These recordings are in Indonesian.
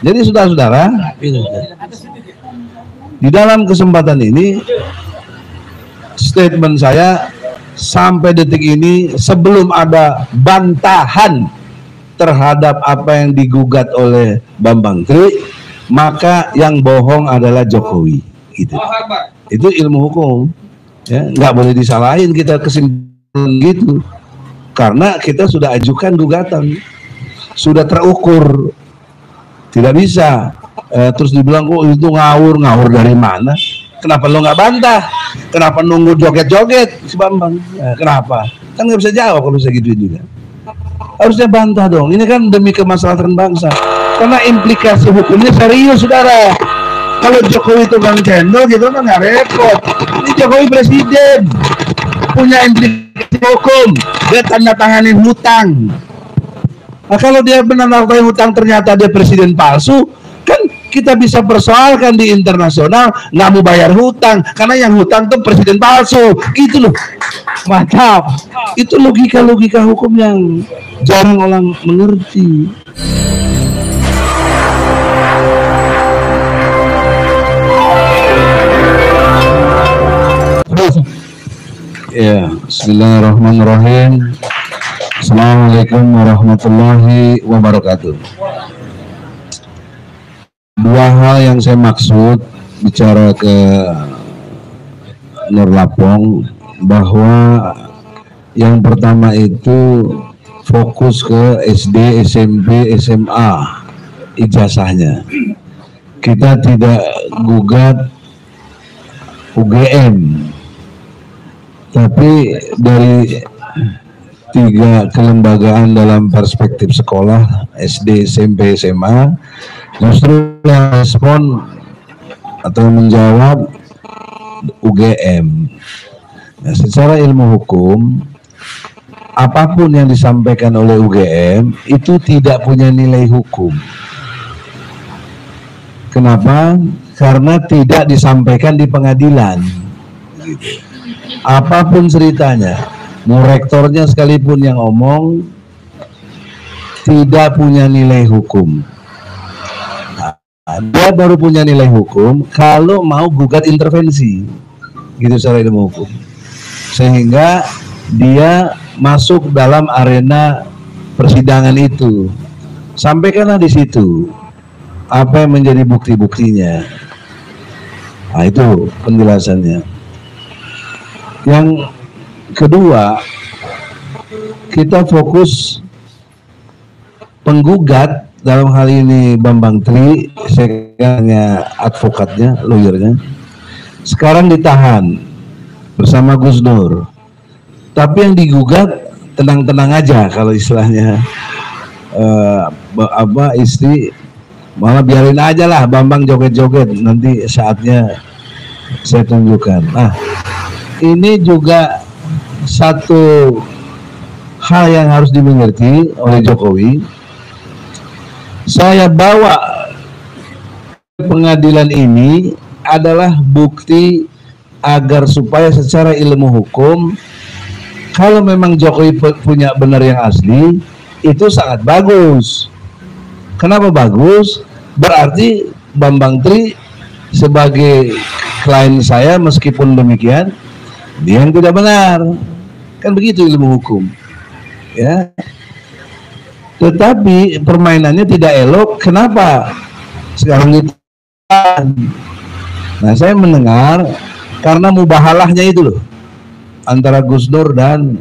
Jadi saudara-saudara, di dalam kesempatan ini statement saya sampai detik ini sebelum ada bantahan terhadap apa yang digugat oleh Bambang Tri, maka yang bohong adalah Jokowi. Gitu. Itu ilmu hukum, ya, nggak boleh disalahin kita kesimpulan gitu, karena kita sudah ajukan gugatan, sudah terukur. Tidak bisa terus dibilang kok itu ngawur dari mana? Kenapa lo nggak bantah? Kenapa nunggu joget-joget si Bambang? Kenapa? Kan nggak bisa jawab kalau bisa gitu juga. Harusnya bantah dong. Ini kan demi kemaslahatan bangsa. Karena implikasi hukumnya serius, saudara. Kalau Jokowi itu bang cendol gitu kan nggak repot. Ini Jokowi presiden, punya implikasi hukum. Dia tanda tanganin hutang. Nah, kalau dia benar menafkahi hutang ternyata dia presiden palsu, kan kita bisa persoalkan di internasional, nggak mau bayar hutang karena yang hutang tuh presiden palsu, gitu loh. Mantap. Itu logika hukum yang jarang orang mengerti. Ya, bismillahirrahmanirrahim. Assalamualaikum warahmatullahi wabarakatuh. Dua hal yang saya maksud bicara ke Nur Lapong, bahwa yang pertama itu fokus ke SD, SMP, SMA ijazahnya. Kita tidak gugat UGM, tapi dari 3 kelembagaan dalam perspektif sekolah SD, SMP, SMA justru yang respon atau menjawab UGM. Nah, secara ilmu hukum apapun yang disampaikan oleh UGM itu tidak punya nilai hukum. Kenapa? Karena tidak disampaikan di pengadilan. Apapun ceritanya, mau rektornya sekalipun yang ngomong, tidak punya nilai hukum. Nah, dia baru punya nilai hukum kalau mau gugat intervensi, gitu secara ilmu hukum, sehingga dia masuk dalam arena persidangan itu. Sampaikanlah di situ apa yang menjadi bukti-buktinya. Nah, itu penjelasannya. Yang kedua, kita fokus penggugat, dalam hal ini Bambang Tri, saya advokatnya, lawyernya, sekarang ditahan bersama Gus Dur. Tapi yang digugat tenang-tenang aja, kalau istilahnya istri malah biarin aja lah Bambang joget-joget, nanti saatnya saya tunjukkan. Nah, ini juga satu hal yang harus dimengerti oleh Jokowi. Saya bawa pengadilan ini adalah bukti agar supaya secara ilmu hukum, kalau memang Jokowi punya benar yang asli, itu sangat bagus. Kenapa bagus? Berarti Bambang Tri sebagai klien saya, meskipun demikian dia yang tidak benar, kan begitu ilmu hukum, ya. Tetapi permainannya tidak elok. Kenapa sekarang itu? Nah, saya mendengar karena mubahalahnya itu loh antara Gus Dur dan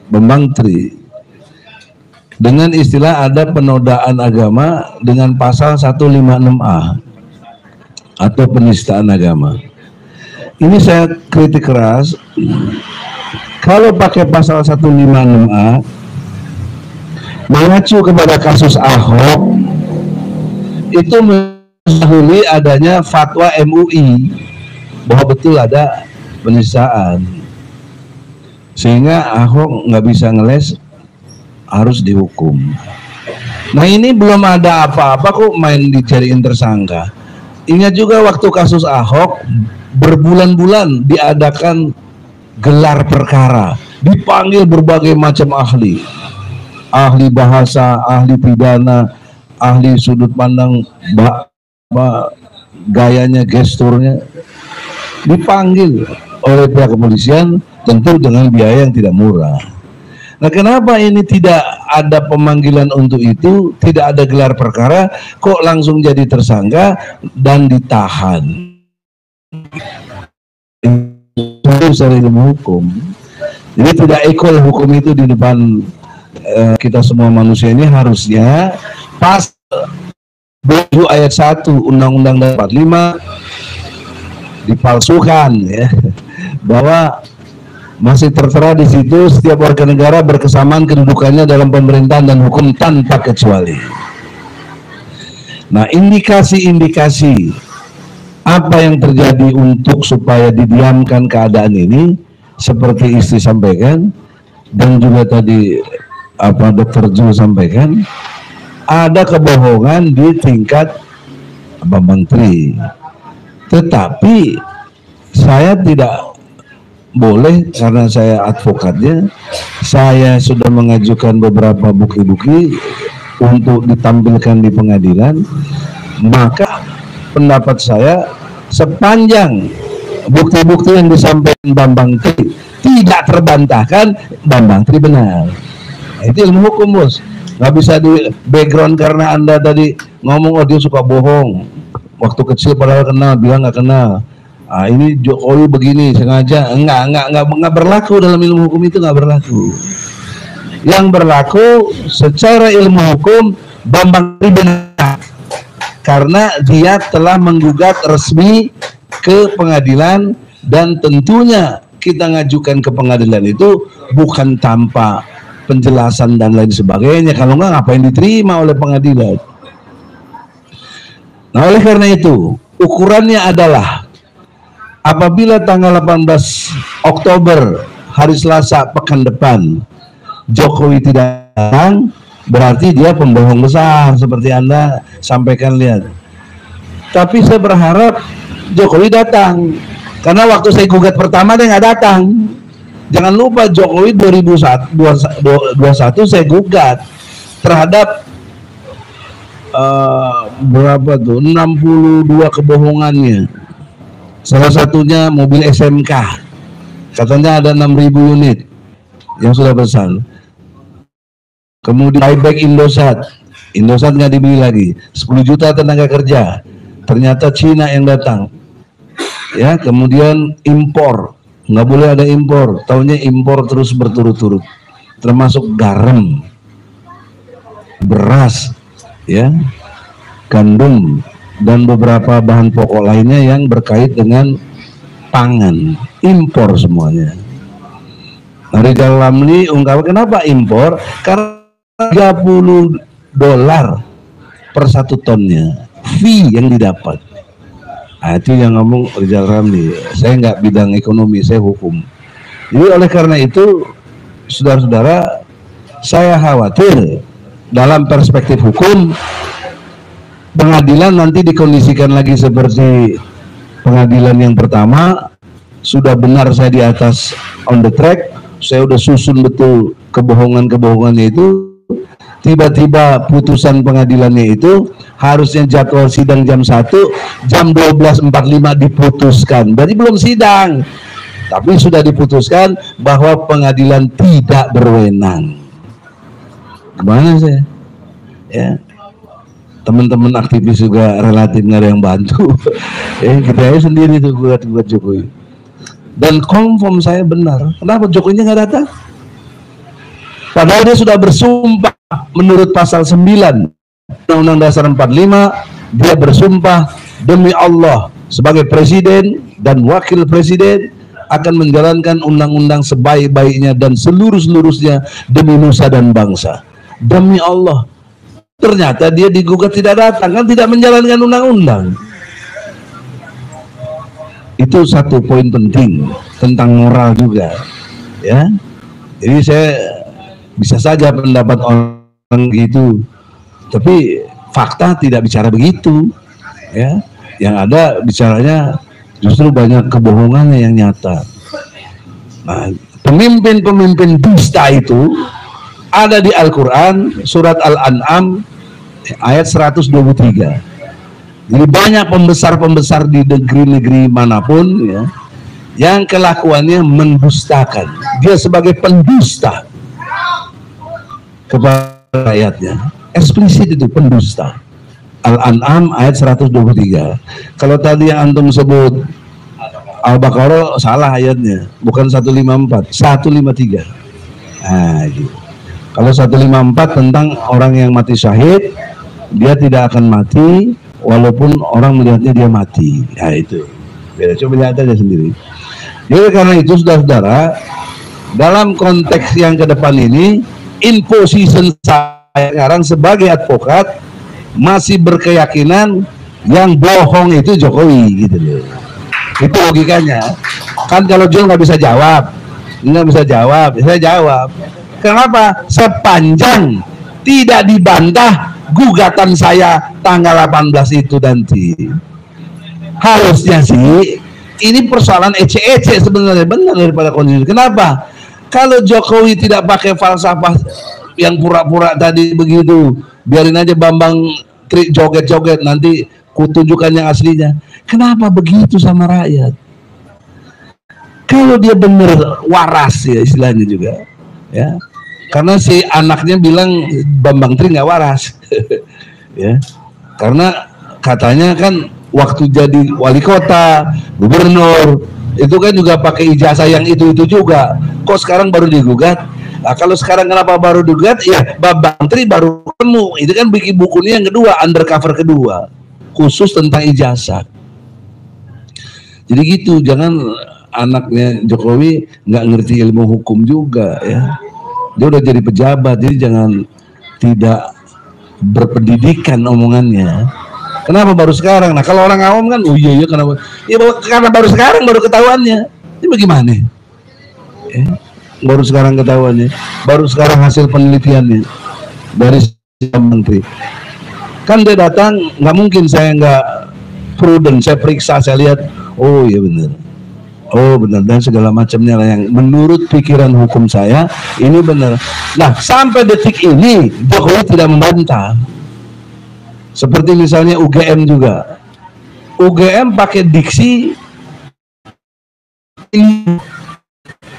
Bambang Tri, dengan istilah ada penodaan agama dengan pasal 156A atau penistaan agama. Ini saya kritik keras. Kalau pakai pasal 156A mengacu kepada kasus Ahok, itu mendahului adanya fatwa MUI bahwa betul ada penistaan, sehingga Ahok nggak bisa ngeles, harus dihukum. Nah, ini belum ada apa-apa kok main dijadiin tersangka. Ingat juga waktu kasus Ahok, berbulan-bulan diadakan gelar perkara, dipanggil berbagai macam ahli bahasa, ahli pidana, ahli sudut pandang gayanya, gesturnya, dipanggil oleh pihak kepolisian, tentu dengan biaya yang tidak murah. Nah, kenapa ini tidak ada pemanggilan untuk itu, tidak ada gelar perkara, kok langsung jadi tersangka dan ditahan? Itu secara ilmu hukum. Jadi tidak equal hukum itu di depan kita semua manusia ini. Harusnya pas 7 ayat 1 Undang-Undang 45 dipalsukan, ya, bahwa masih tertera di situ setiap warga negara berkesamaan kedudukannya dalam pemerintahan dan hukum tanpa kecuali. Nah, indikasi-indikasi apa yang terjadi untuk supaya didiamkan keadaan ini, seperti istri sampaikan dan juga tadi Dr. Zul sampaikan, ada kebohongan di tingkat Bambang Tri. Tetapi saya tidak boleh, karena saya advokatnya, saya sudah mengajukan beberapa bukti-bukti untuk ditampilkan di pengadilan. Maka pendapat saya, sepanjang bukti-bukti yang disampaikan Bambang Tri tidak terbantahkan, Bambang Tri benar. Itu ilmu hukum, bos. Nggak bisa di background karena Anda tadi ngomong, oh dia suka bohong, waktu kecil padahal kenal, bilang nggak kenal. Ini Jokowi begini sengaja. Enggak berlaku dalam ilmu hukum, itu nggak berlaku. Yang berlaku secara ilmu hukum, Bambang Tri benar karena dia telah menggugat resmi ke pengadilan, dan tentunya kita ngajukan ke pengadilan itu bukan tanpa penjelasan dan lain sebagainya. Kalau enggak, ngapain diterima oleh pengadilan? Nah, oleh karena itu ukurannya adalah apabila tanggal 18 Oktober hari Selasa pekan depan Jokowi tidak datang, berarti dia pembohong besar seperti Anda sampaikan, lihat. Tapi saya berharap Jokowi datang, karena waktu saya gugat pertama dia nggak datang. Jangan lupa Jokowi 2021 saya gugat terhadap berapa tuh, 62 kebohongannya. Salah satunya mobil SMK, katanya ada 6.000 unit yang sudah pesan. Kemudian buyback Indosat nggak dibeli lagi, 10 juta tenaga kerja, ternyata Cina yang datang, ya. Kemudian impor, nggak boleh ada impor, tahunya impor terus berturut-turut, termasuk garam, beras, ya, gandum, dan beberapa bahan pokok lainnya yang berkait dengan pangan, impor semuanya. Rizal Ramli ungkapkan, kenapa impor? Karena $30 per 1 tonnya fee yang didapat. Nah, itu yang ngomong Rizal Ramli. Saya nggak bidang ekonomi, saya hukum. Jadi oleh karena itu, saudara-saudara, saya khawatir dalam perspektif hukum pengadilan nanti dikondisikan lagi seperti pengadilan yang pertama. Sudah benar saya di atas on the track, saya udah susun betul kebohongan-kebohongannya itu, tiba-tiba putusan pengadilannya itu harusnya jadwal sidang jam 1, jam 12.45 diputuskan. Berarti belum sidang, tapi sudah diputuskan bahwa pengadilan tidak berwenang. Gimana saya? Ya, teman-teman aktivis juga relatif nggak ada yang bantu. Kita aja sendiri tuh buat Jokowi. Dan confirm saya benar. Kenapa Jokowinya nggak datang? Padahal dia sudah bersumpah menurut pasal 9 Undang-Undang Dasar 45, dia bersumpah demi Allah sebagai presiden dan wakil presiden akan menjalankan undang-undang sebaik-baiknya dan seluruh-seluruhnya demi nusa dan bangsa. Demi Allah. Ternyata dia digugat tidak datang, kan tidak menjalankan undang-undang. Itu satu poin penting tentang moral juga, ya. Jadi saya bisa saja pendapat orang gitu, tapi fakta tidak bicara begitu, ya. Yang ada bicaranya justru banyak kebohongannya yang nyata. Nah, pemimpin-pemimpin dusta itu ada di Al-Quran, surat Al-An'am ayat 123. Jadi banyak pembesar-pembesar di negeri-negeri manapun ya, yang kelakuannya mendustakan. Dia sebagai pendusta kepada rakyatnya. Eksplisit itu pendusta. Al-An'am ayat 123. Kalau tadi yang antum sebut Al-Baqarah salah ayatnya, bukan 154, 153. Nah, gitu. Kalau 154 tentang orang yang mati syahid, dia tidak akan mati walaupun orang melihatnya dia mati. Nah, itu. Beda, coba lihat aja sendiri. Jadi karena itu saudara-saudara, dalam konteks yang ke depan ini, in position saya sekarang sebagai advokat masih berkeyakinan yang bohong itu Jokowi gitu loh. Itu logikanya. Kan kalau Jul nggak bisa jawab, saya jawab. Kenapa? Sepanjang tidak dibantah gugatan saya tanggal 18 itu nanti. Harusnya sih ini persoalan ece-ece sebenarnya, benar daripada kondisi. Kenapa? Kalau Jokowi tidak pakai falsafah yang pura-pura tadi begitu, biarin aja Bambang trik joget-joget, nanti kutunjukkan yang aslinya. Kenapa begitu sama rakyat? Kalau dia benar waras ya istilahnya juga, ya. Karena si anaknya bilang Bambang Tri nggak waras, ya. Karena katanya kan waktu jadi wali kota, gubernur, itu kan juga pakai ijazah yang itu juga. Kok sekarang baru digugat? Nah, kalau sekarang kenapa baru digugat? Ya Bambang Tri baru ketemu. Itu kan bikin bukunya yang kedua, undercover kedua, khusus tentang ijazah. Jadi gitu, jangan anaknya Jokowi nggak ngerti ilmu hukum juga ya. Dia udah jadi pejabat, jadi jangan tidak berpendidikan omongannya. Kenapa baru sekarang? Nah kalau orang awam kan, oh iya kenapa? Ya karena baru sekarang baru ketahuannya. Ini bagaimana? Ya, baru sekarang ketahuannya, baru sekarang hasil penelitiannya dari menteri. Kan dia datang, nggak mungkin saya nggak prudent, saya periksa, saya lihat, oh iya benar, oh benar, dan segala macamnya lah yang menurut pikiran hukum saya ini benar. Nah sampai detik ini Jokowi tidak membantah. Seperti misalnya UGM juga, UGM pakai diksi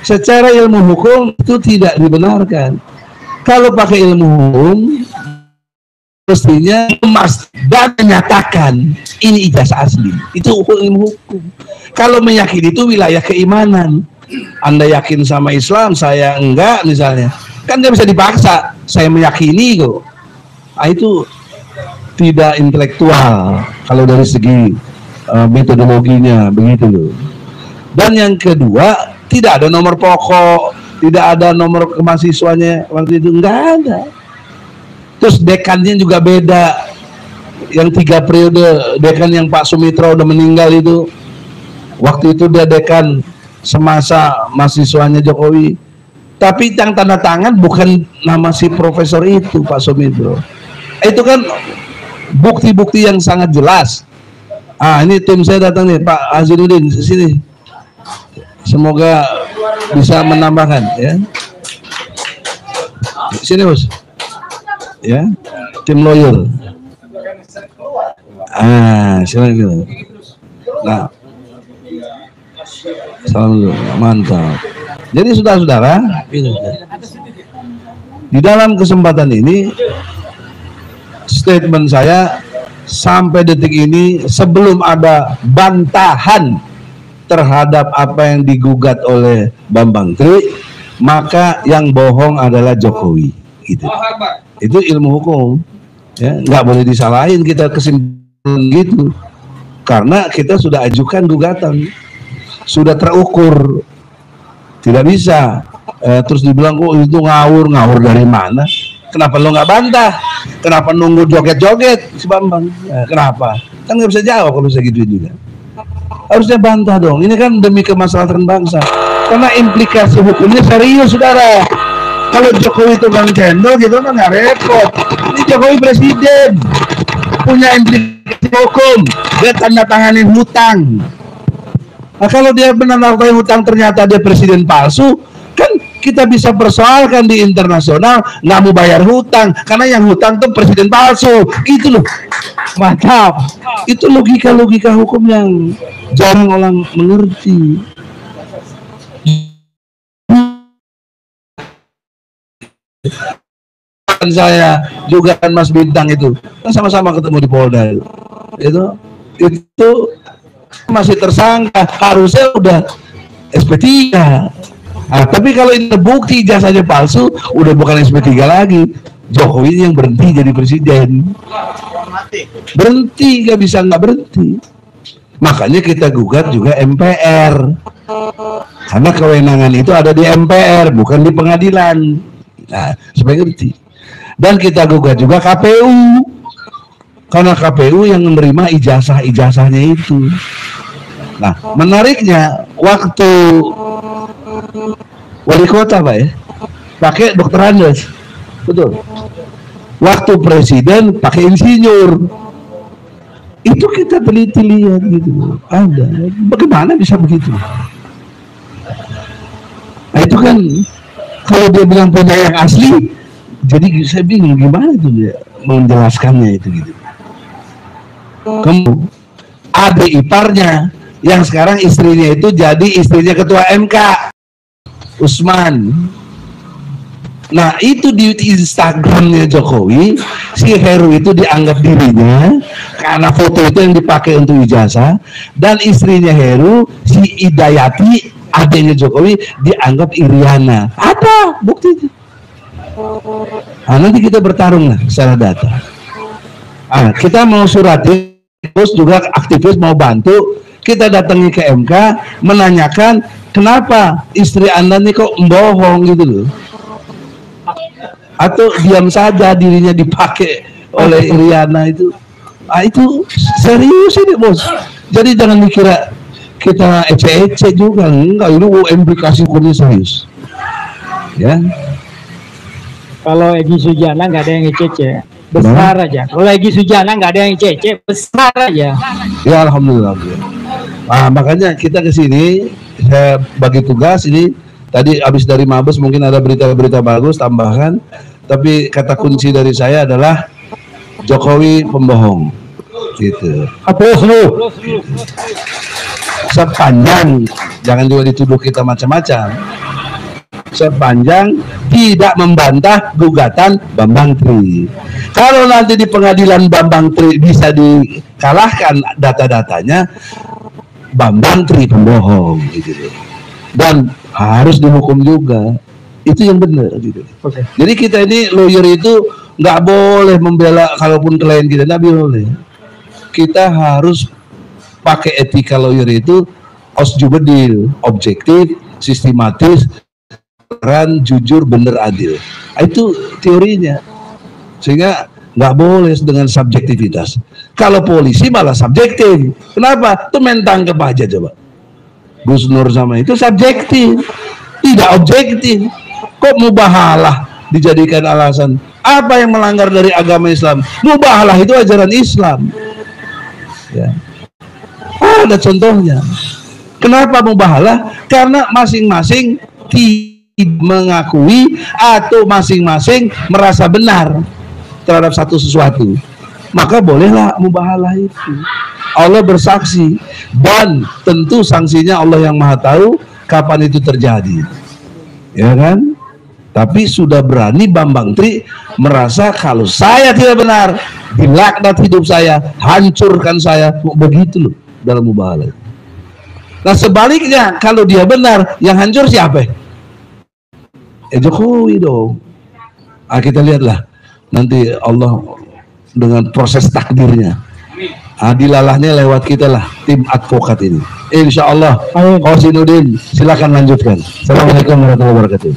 secara ilmu hukum itu tidak dibenarkan. Kalau pakai ilmu hukum mestinya dan menyatakan ini ijazah asli, itu ilmu hukum. Kalau meyakini itu wilayah keimanan. Anda yakin sama Islam, saya enggak misalnya, kan nggak bisa dipaksa. Saya meyakini kok. Nah, itu tidak intelektual kalau dari segi metodologinya begitu loh. Dan yang kedua, tidak ada nomor pokok, tidak ada nomor kemahasiswanya waktu itu, enggak ada. Terus dekannya juga beda. Yang 3 periode dekan yang Pak Sumitra udah meninggal itu, waktu itu dia dekan semasa mahasiswanya Jokowi. Tapi yang tanda tangan bukan nama si profesor itu, Pak Sumitra. Itu kan bukti-bukti yang sangat jelas. Ah, ini tim saya datang nih, Pak Hazinuddin, sini. Semoga bisa menambahkan ya. Sini, Bos. Ya, tim lawyer. Ah, silakan. Nah, salam dulu, mantap. Jadi saudara-saudara, di dalam kesempatan ini statement saya sampai detik ini sebelum ada bantahan terhadap apa yang digugat oleh Bambang Tri, maka yang bohong adalah Jokowi. Gitu. Itu ilmu hukum, ya, nggak boleh disalahin kita kesimpulan gitu, karena kita sudah ajukan gugatan, sudah terukur, tidak bisa terus dibilang kok itu ngawur dari mana? Kenapa lo nggak bantah? Kenapa nunggu joget-joget si Bambang? Kenapa? Kan nggak bisa jawab kalau bisa gitu juga. Harusnya bantah dong. Ini kan demi kemaslahatan bangsa. Karena implikasi hukumnya serius, saudara. Kalau Jokowi itu Bang Cendol gitu kan nggak repot. Ini Jokowi presiden, punya implikasi hukum. Dia tanda tanganin hutang. Nah kalau dia benar-benar hutang ternyata dia presiden palsu, kan kita bisa persoalkan di internasional, nggak mau bayar hutang karena yang hutang tuh presiden palsu, gitu loh. Mantap. Itu logika hukum yang jarang orang mengerti. Saya juga kan Mas Bintang itu kan sama-sama ketemu di Polda itu masih tersangka, harusnya udah SP3. Nah, tapi kalau ini terbukti ijazahnya palsu, udah bukan SP3 lagi. Jokowi yang berhenti jadi presiden, berhenti, nggak bisa nggak berhenti. Makanya kita gugat juga MPR, karena kewenangan itu ada di MPR, bukan di pengadilan. Nah, supaya ngerti. Dan kita gugat juga KPU, karena KPU yang menerima ijazahnya itu. Nah, menariknya waktu wali kota Pak ya, pakai Dr. Andes, betul. Waktu presiden pakai insinyur. Itu kita teliti lihat gitu, ada. Bagaimana bisa begitu? Nah itu kan kalau dia bilang punya yang asli, jadi saya bingung gimana itu dia menjelaskannya itu gitu. Kemudian adik iparnya yang sekarang istrinya itu jadi istrinya ketua MK, Usman. Nah itu di Instagramnya Jokowi, si Heru itu dianggap dirinya karena foto itu yang dipakai untuk ijazah, dan istrinya Heru, si Idayati, adiknya Jokowi, dianggap Iriana. Apa buktinya? Nah, nanti kita bertarung lah secara data. Nah, kita mau suratin, terus juga aktivis mau bantu, kita datangi ke MK menanyakan kenapa istri Anda nih kok bohong gitu loh, atau diam saja dirinya dipakai oleh Iriana itu. Ah itu serius ini bos. Jadi jangan dikira kita ece-ece juga, enggak, ini implikasi hukumnya serius. Ya. Kalau Egy Sujana nggak ada yang ece-ece, besar aja. Kalau Egy Sujana nggak ada yang ece-ece, besar aja. Ya alhamdulillah. Nah, makanya kita ke sini, saya bagi tugas ini. Tadi habis dari Mabes mungkin ada berita-berita bagus tambahkan, tapi kata kunci dari saya adalah Jokowi pembohong. Gitu. Hapus lu. Sepanjang, jangan juga dituduh kita macam-macam. Sepanjang tidak membantah gugatan Bambang Tri. Kalau nanti di pengadilan Bambang Tri bisa dikalahkan data-datanya, Bambang Tri pembohong gitu. Dan harus dihukum juga. Itu yang benar gitu. Okay. Jadi kita ini lawyer itu nggak boleh membela kalaupun klien kita, nggak boleh. Kita harus pakai etika lawyer itu osjubedil, objektif, sistematis, jujur, bener, adil. Itu teorinya. Sehingga nggak boleh dengan subjektivitas. Kalau polisi malah subjektif. Kenapa? Itu main tangkap aja coba. Gus Nur sama itu subjektif, tidak objektif. Kok mubahalah dijadikan alasan? Apa yang melanggar dari agama Islam? Mubahalah itu ajaran Islam. Ya. Ada contohnya. Kenapa mubahalah? Karena masing-masing mengakui atau masing-masing merasa benar terhadap satu sesuatu, maka bolehlah mubahalah itu. Allah bersaksi, dan tentu sanksinya Allah yang Maha Tahu kapan itu terjadi, ya kan? Tapi sudah berani Bambang Tri merasa kalau saya tidak benar, dilaknat hidup saya, hancurkan saya, begitu loh dalam mubahalah. Nah sebaliknya kalau dia benar, yang hancur siapa? Jokowi dong. Ah, kita lihatlah nanti Allah dengan proses takdirnya. Dilalahnya lewat kita lah, tim advokat ini. Insya Allah. Qasinuddin, silakan lanjutkan. Assalamualaikum warahmatullahi wabarakatuh.